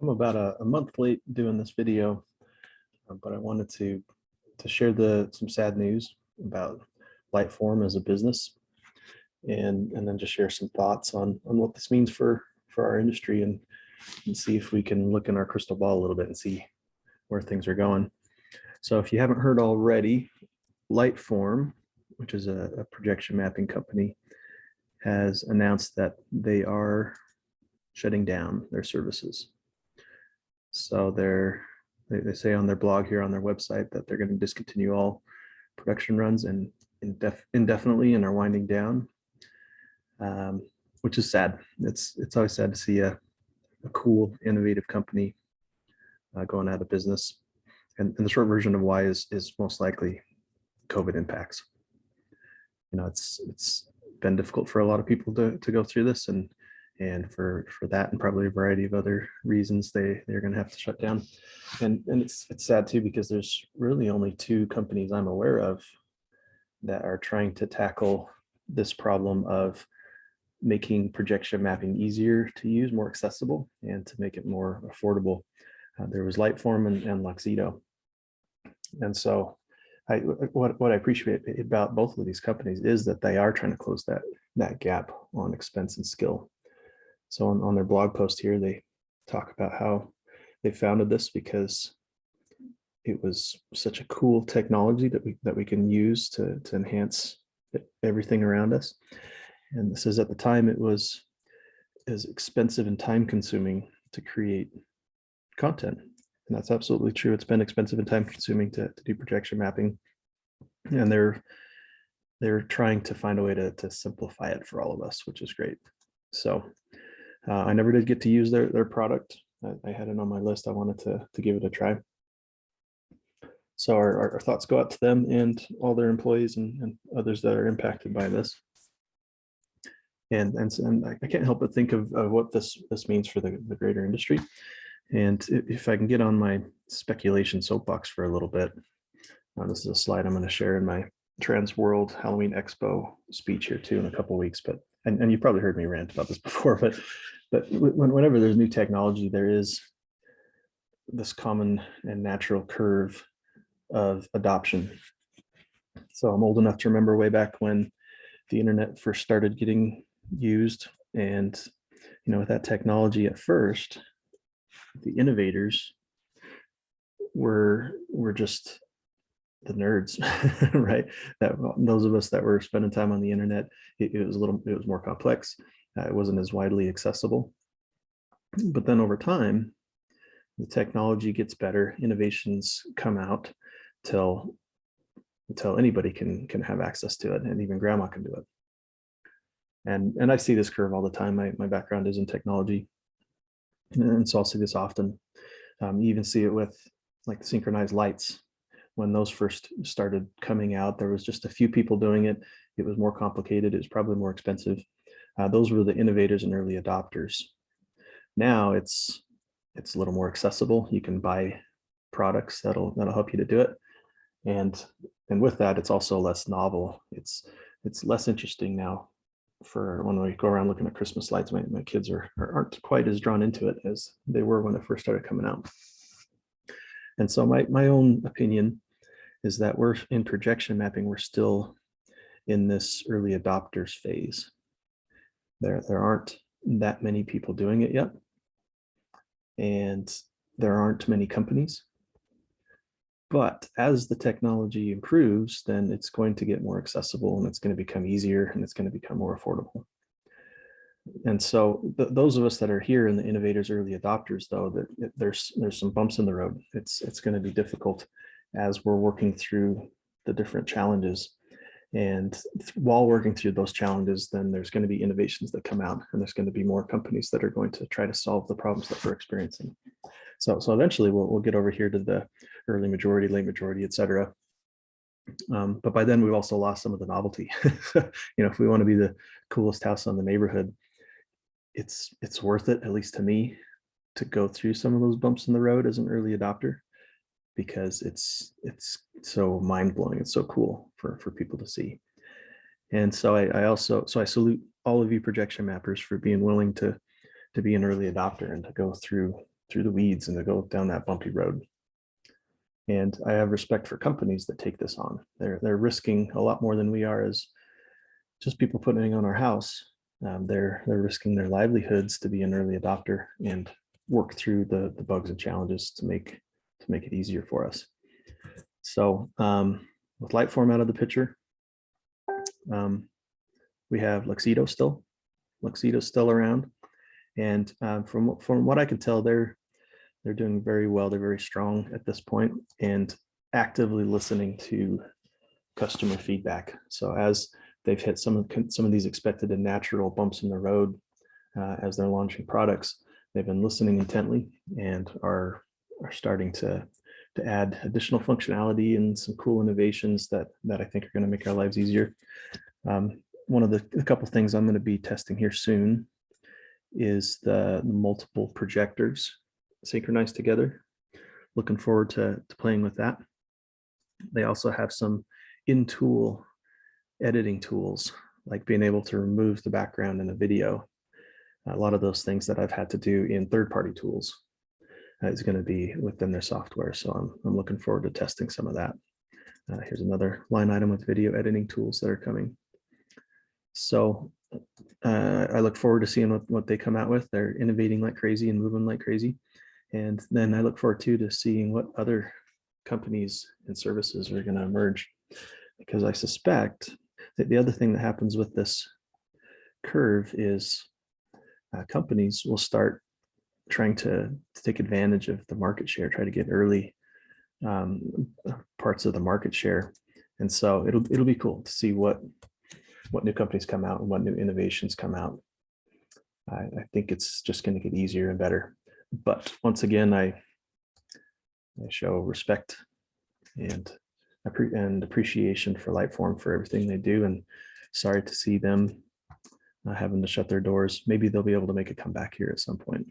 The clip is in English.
I'm about a month late doing this video, but I wanted to share some sad news about Lightform as a business, and then just share some thoughts on what this means for our industry, and see if we can look in our crystal ball a little bit and see where things are going. So if you haven't heard already, Lightform, which is a projection mapping company, has announced that they are shutting down their services. So they say on their blog here on their website that they're going to discontinue all production runs and indefinitely, and are winding down, which is sad. It's always sad to see a cool, innovative company going out of business. And the short version of why is most likely COVID impacts. It's been difficult for a lot of people to go through this, and for that and probably a variety of other reasons, they're going to have to shut down. And it's sad too, because there's really only two companies I'm aware of that are trying to tackle this problem of making projection mapping easier to use, more accessible, and to make it more affordable. There was Lightform and Luxedo. And so what I appreciate about both of these companies is that they are trying to close that gap on expense and skill. So on their blog post here, they talk about how they founded this because it was such a cool technology that we can use to enhance everything around us. And this is, at the time, it was as expensive and time consuming to create content. And that's absolutely true. It's been expensive and time consuming to do projection mapping. And they're trying to find a way to simplify it for all of us, which is great. So I never did get to use their product. I had it on my list. I wanted to give it a try. So our thoughts go out to them and all their employees and others that are impacted by this. And I can't help but think of what this means for the greater industry. And if I can get on my speculation soapbox for a little bit, this is a slide I'm going to share in my Trans World Halloween Expo speech here too in a couple of weeks. But and you've probably heard me rant about this before, but whenever there's new technology, there is this common and natural curve of adoption. So I'm old enough to remember way back when the internet first started getting used, and with that technology at first, the innovators were just the nerds, right? That those of us that were spending time on the internet, it was more complex. It wasn't as widely accessible. But then over time, the technology gets better, innovations come out till anybody can have access to it, and even grandma can do it. And I see this curve all the time. My background is in technology, and so I'll see this often. You even see it with like the synchronized lights. When those first started coming out, there was just a few people doing it. It was more complicated. It was probably more expensive. Those were the innovators and early adopters. Now it's a little more accessible. You can buy products that'll help you to do it, and with that, it's also less novel. It's less interesting now. For when we go around looking at Christmas lights, my kids aren't quite as drawn into it as they were when it first started coming out. And so my own opinion is that we're in projection mapping, we're still in this early adopters phase. There aren't that many people doing it yet, and there aren't many companies. But as the technology improves, then it's going to get more accessible, and it's going to become easier, and it's going to become more affordable. And so those of us that are here in the innovators, early adopters, though, that there's some bumps in the road. It's going to be difficult as we're working through the different challenges. And while working through those challenges, then there's going to be innovations that come out, and there's going to be more companies that are going to try to solve the problems that we're experiencing. So eventually we'll get over here to the early majority, late majority, et cetera. But by then we've also lost some of the novelty. If we want to be the coolest house on the neighborhood, it's worth it, at least to me, to go through some of those bumps in the road as an early adopter, because it's so mind-blowing. It's so cool for people to see. And so I salute all of you projection mappers for being willing to be an early adopter and to go through through the weeds and to go down that bumpy road. And I have respect for companies that take this on. They're risking a lot more than we are as just people putting on our house. They're risking their livelihoods to be an early adopter and work through the bugs and challenges to make it easier for us. So with LIGHTFORM out of the picture, we have Luxedo still. Luxedo's still around, and from what I can tell, they're doing very well. They're very strong at this point and actively listening to customer feedback. So as they've hit some of these expected and natural bumps in the road as they're launching products, they've been listening intently and are starting to add additional functionality and some cool innovations that I think are going to make our lives easier. One of a couple things I'm going to be testing here soon is the multiple projectors synchronized together. Looking forward to playing with that. They also have some in-tool editing tools, like being able to remove the background in a video. A lot of those things that I've had to do in third-party tools is going to be within their software. So I'm looking forward to testing some of that. Here's another line item with video editing tools that are coming. So I look forward to seeing what they come out with. They're innovating like crazy and moving like crazy. And then I look forward to seeing what other companies and services are going to emerge, because I suspect that the other thing that happens with this curve is companies will start trying to take advantage of the market share, try to get early parts of the market share. And so it'll be cool to see what new companies come out and what new innovations come out. I think it's just going to get easier and better. But once again, I show respect and appreciation for LIGHTFORM for everything they do, and sorry to see them having to shut their doors. Maybe they'll be able to make a comeback here at some point.